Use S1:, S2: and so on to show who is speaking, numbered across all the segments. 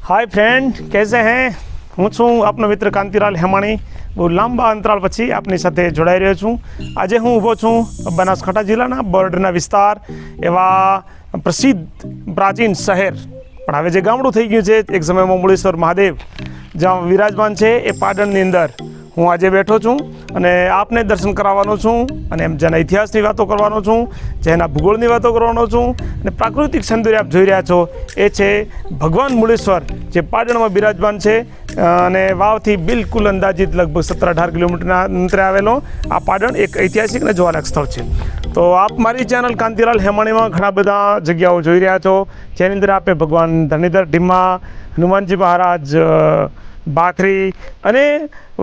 S1: Hi friend, कैसे हैं? હું છું આપનો મિત્ર કાંતિલાલ હેમાણી. બહુ લાંબા અંતરાળ પછી આપની સાથે જોડાઈ રહ્યો છું. આજે હું ઊભો છું બનાસકાંઠા જિલ્લાના બરડના વિસ્તાર, એવા પ્રસિદ્ધ પ્રાચીન શહેર, પણ હવે જે ગામડું થઈ ગયું છે, એક સમયમાં મુળેશ્વર મહાદેવ જ્યાં વિરાજમાન છે, એ પાટણની અંદર હું આજે બેઠો છું અને આપને દર્શન કરાવવાનો છું અને એમ જેના ઇતિહાસની વાતો કરવાનો છું, જેના ભૂગોળની વાતો કરવાનો છું અને પ્રાકૃતિક સૌંદર્ય આપ જોઈ રહ્યા છો એ છે ભગવાન મુળેશ્વર, જે પાટણમાં બિરાજમાન છે અને વાવથી બિલકુલ અંદાજિત લગભગ 17-18 કિલોમીટરના અંતરે આવેલો આ પાટણ એક ઐતિહાસિક અને જોવાલાયક સ્થળ છે. તો આપ મારી ચેનલ કાંતિલાલ હેમાણીમાં ઘણા બધા જગ્યાઓ જોઈ રહ્યા છો, જેની અંદર આપે ભગવાન ધરણીધર ઢીમા, હનુમાનજી મહારાજ, બાખરી અને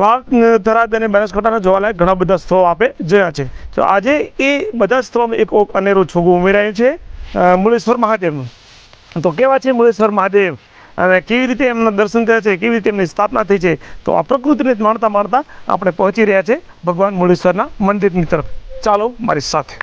S1: વાવ થરાદ અને બનાસકાંઠાના જોવાલાયક ઘણા બધા સ્થળો આપે જોયા છે. તો આજે એ બધા સ્થળોમાં એક અનેરું છોગું ઉમેરાયું છે મુળેશ્વર મહાદેવનું. તો કેવા છે મુળેશ્વર મહાદેવ અને કેવી રીતે એમના દર્શન થયા છે, કેવી રીતે એમની સ્થાપના થઈ છે, તો આ પ્રકૃતિને માણતા માણતા આપણે પહોંચી રહ્યા છે ભગવાન મુળેશ્વરના મંદિરની તરફ. ચાલો મારી સાથે.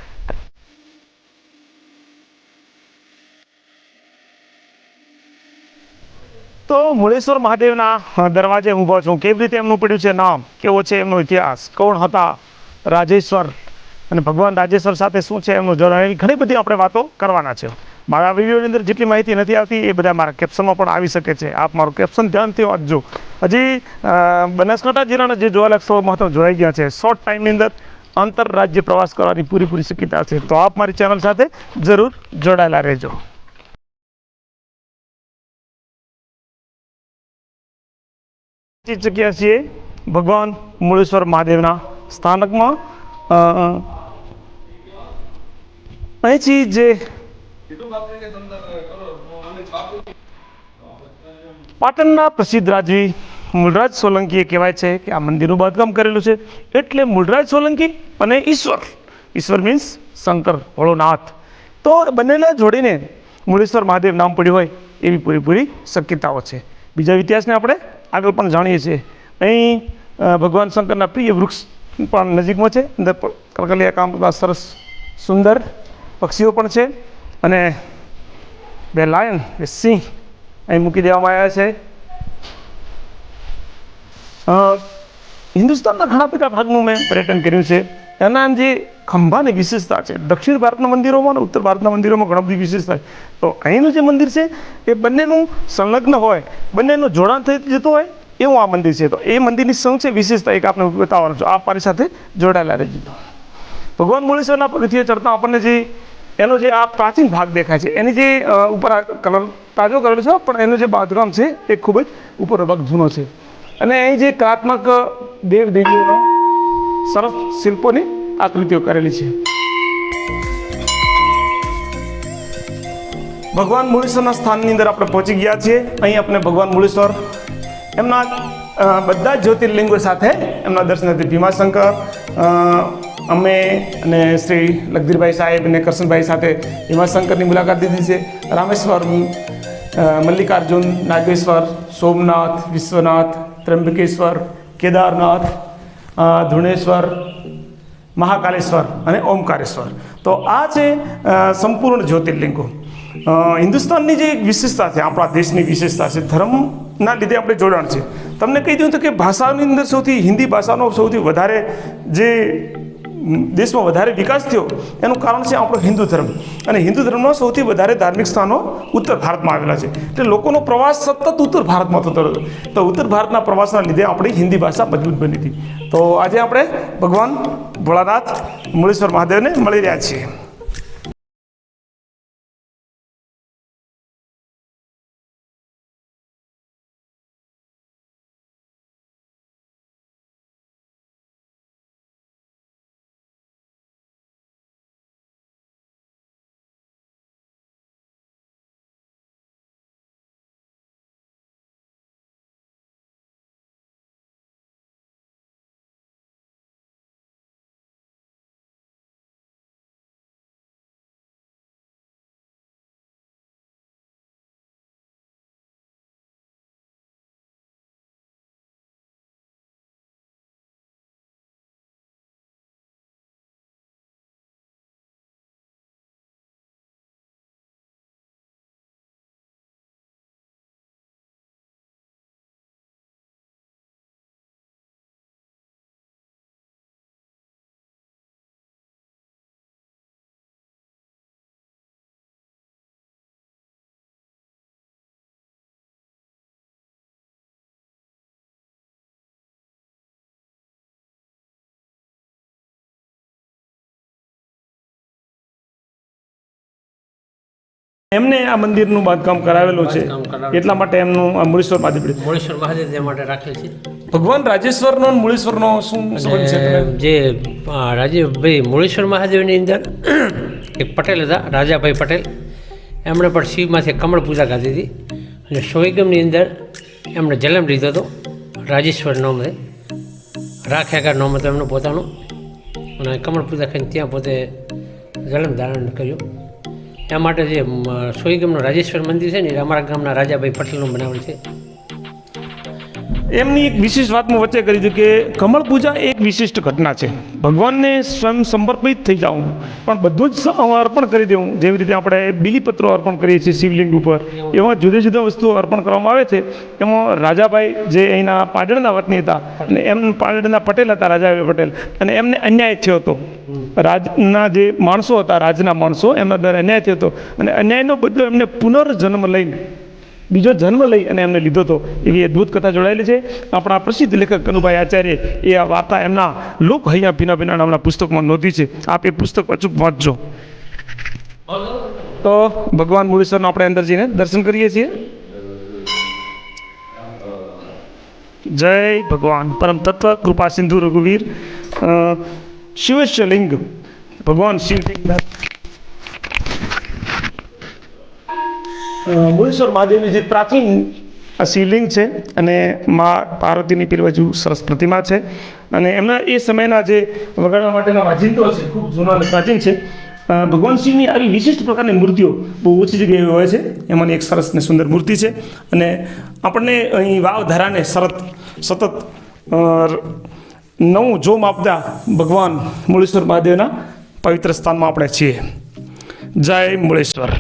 S1: તો મુળેશ્વર મહાદેવના દરવાજે ઊભો છું. કેવી રીતે એમનું પડ્યું છે નામ, કેવો છે એમનો ઇતિહાસ, કોણ હતા રાજેશ્વર અને ભગવાન રાજેશ્વર સાથે શું છે એમનું જોડાણ, એવી ઘણી બધી આપણે વાતો કરવાના છે. મારા વિડીયોની અંદર જેટલી માહિતી નથી આવતી એ બધા મારા કેપ્શનમાં પણ આવી શકે છે. આપ મારું કેપ્શન ધ્યાનથી વાંચજો. હજી બનાસકાંઠા જિલ્લાના જે જોવાલાયક સ્થળો મહત્વ જોડાઈ ગયા છે, શોર્ટ ટાઈમની અંદર આંતરરાજ્ય પ્રવાસ કરવાની પૂરેપૂરી શક્યતા છે. તો આપ મારી ચેનલ સાથે જરૂર જોડાયેલા રહેજો. જગ્યા છીએ ભગવાન મુળેશ્વર મહાદેવના સ્થાનકમાં. અહીંથી જે પાટણના પ્રસિદ્ધ રાજવી મૂળરાજ સોલંકીએ કહેવાય છે કે આ મંદિરનું બાંધકામ કરેલું છે. એટલે મૂળરાજ સોલંકી અને ઈશ્વર મીન્સ શંકર ભોળોનાથ, તો બંનેને જોડીને મુળેશ્વર મહાદેવ નામ પડ્યું હોય એવી પૂરેપૂરી શક્યતાઓ છે. બીજા ઇતિહાસને આપણે આગળ પણ જાણીએ છીએ. અહીં ભગવાન શંકરના પ્રિય વૃક્ષ પણ નજીકમાં છે. અંદર કલકલિયા કામ સરસ સુંદર પક્ષીઓ પણ છે અને બે લાયન, બે સિંહ અહીં મૂકી દેવામાં આવ્યા છે. હિન્દુસ્તાનના ઘણા બધા ભાગનું મેં પર્યટન કર્યું છે. એના જે ખંભાની વિશેષતા છે, દક્ષિણ ભારતના મંદિરોમાં અને ઉત્તર ભારતના મંદિરોમાં ઘણી બધી વિશેષતા છે. તો અહીંનું જે મંદિર છે એ બંનેનું સંલગ્ન હોય, બંનેનું જોડાણ થઈ જતું હોય એવું આ મંદિર છે. તો એ મંદિરની શું છે વિશેષતા, એક આપણે બતાવવાનું છે. આપ મારી સાથે જોડાયેલા રહેજો. ભગવાન મુળેશ્વરના પગથિયે ચડતા આપણને જે એનો જે આ પ્રાચીન ભાગ દેખાય છે, એની જે ઉપર કલર તાજો કરેલો છે, પણ એનું જે બાંધકામ છે એ ખૂબ જ ઉપર ભાગ જૂનો છે. અને અહીં જે કલાત્મક દેવ દેવીઓના સરસ શિલ્પોની આકૃતિઓ કરેલી છે. ભગવાન મુળેશ્વરના સ્થાનની અંદર આપણે પહોંચી ગયા છીએ. અહીં આપણે ભગવાન મુળેશ્વર એમના બધા જ જ્યોતિર્લિંગો સાથે એમના દર્શન હતી. ભીમાશંકર, અમે અને શ્રી લગધીરભાઈ સાહેબ અને કરશનભાઈ સાથે ભીમાશંકરની મુલાકાત લીધી છે. રામેશ્વર, મલ્લિકાર્જુન, નાગેશ્વર, સોમનાથ, વિશ્વનાથ, ત્રંબકેશ્વર, કેદારનાથ, ધૃણેશ્વર, મહાકાલેશ્વર અને ઓમકારેશ્વર. તો આ છે સંપૂર્ણ જ્યોતિર્લિંગો. હિન્દુસ્તાનની જે એક વિશેષતા છે, આપણા દેશની વિશેષતા છે, ધર્મના લીધે આપણે જોડાણ છે. તમને કહી દઉં તો કે ભાષાની અંદર હિન્દી ભાષાનો સૌથી વધારે જે દેશમાં વધારે વિકાસ થયો એનું કારણ છે આપણો હિન્દુ ધર્મ. અને હિન્દુ ધર્મમાં સૌથી વધારે ધાર્મિક સ્થાનો ઉત્તર ભારતમાં આવેલા છે. એટલે લોકોનો પ્રવાસ સતત ઉત્તર ભારતમાં થતો હતો. તો ઉત્તર ભારતના પ્રવાસના લીધે આપણી હિન્દી ભાષા મજબૂત બની હતી. તો આજે આપણે ભગવાન ભોળાનાથ મુળેશ્વર મહાદેવને મળી રહ્યા છીએ. એમને આ મંદિરનું બાંધકામ કરાવેલું છે,
S2: બાંધકામ કરાવેલું.
S1: એટલા માટે એમનું આ મૂળેશ્વર મહાદેવ પડ્યું.
S2: મોળેશ્વર મહાદેવ તે માટે રાખેલ છે.
S1: ભગવાન રાજેશ્વરનો અને મૂળેશ્વરનો શું સંબંધ છે તમે?
S2: અને જે રાજીવભાઈ મોળેશ્વર મહાદેવની અંદર એક પટેલ હતા, રાજાભાઈ પટેલ, એમણે પણ શિવમાંથી કમળ પૂજા કરી હતી. અને સોયગમની અંદર એમણે જન્મ લીધો હતો, રાજેશ્વર નામે, રાખ્યાકાર નામ હતું એમનું પોતાનું. અને કમળ પૂજા કરીને ત્યાં પોતે જન્મ ધારણ કર્યું. એ માટે જે સોયગમનું રાજેશ્વર મંદિર છે ને એ અમારા ગામના રાજાભાઈ પટેલનું બનાવેલ છે.
S1: એમની એક વિશિષ્ટ વાત હું વચ્ચે કરી હતી કે કમળ પૂજા એક વિશિષ્ટ ઘટના છે. ભગવાનને સ્વયં સમર્પિત થઈ જાઉં, પણ બધું જ અર્પણ કરી દેવું. જેવી રીતે આપણે બીલીપત્રો અર્પણ કરીએ છીએ શિવલિંગ ઉપર, એમાં જુદી જુદી વસ્તુઓ અર્પણ કરવામાં આવે છે. એમાં રાજાભાઈ જે અહીંના પાટણના વતની હતા, અને એમ પાટણના પટેલ હતા, રાજાભાઈ પટેલ, અને એમને અન્યાય થયો હતો. રાજના જે માણસો હતા, રાજના માણસો, એમના દ્વારા અન્યાય થયો હતો, અને અન્યાયનો બદલો એમને પુનર્જન્મ લઈને, બીજો જન્મ લઈ અને એમને લીધો હતો. એવી અદ્ભુત કથા જોડાયેલી છે. આપણા પ્રસિદ્ધ લેખક કનુભાઈ આચાર્ય એ આ વાર્તા એમના લોક હૈયા ભીના ભીના નામના પુસ્તકમાં નોંધી છે. આપ એ પુસ્તક અચૂક વાંચજો. તો ભગવાન મૂળેશ્વરનો આપણે અંદર જઈને દર્શન કરીએ છીએ. જય ભગવાન પરમ તત્વ કૃપા સિંધુ રઘુવીર શિવશ્ય લિંગ. ભગવાન શિવલિંગ મૂળેશ્વર મહાદેવની જે પ્રાચીન આ શિવલિંગ છે, અને મા પાર્વતીની પેલી બાજુ સરસ પ્રતિમા છે. અને એમના એ સમયના જે વગાડવા માટેના વાજિંત્રો છે ખૂબ જૂના અને પ્રાચીન છે. ભગવાન શિવની આવી વિશિષ્ટ પ્રકારની મૂર્તિઓ બહુ ઓછી જગ્યાએ હોય છે. એમાંની એક સરસ ને સુંદર મૂર્તિ છે. અને આપણને અહીં વાવધારાને સતત નવું જોમ આપતા ભગવાન મૂળેશ્વર મહાદેવના પવિત્ર સ્થાનમાં આપણે છીએ. જય મૂળેશ્વર.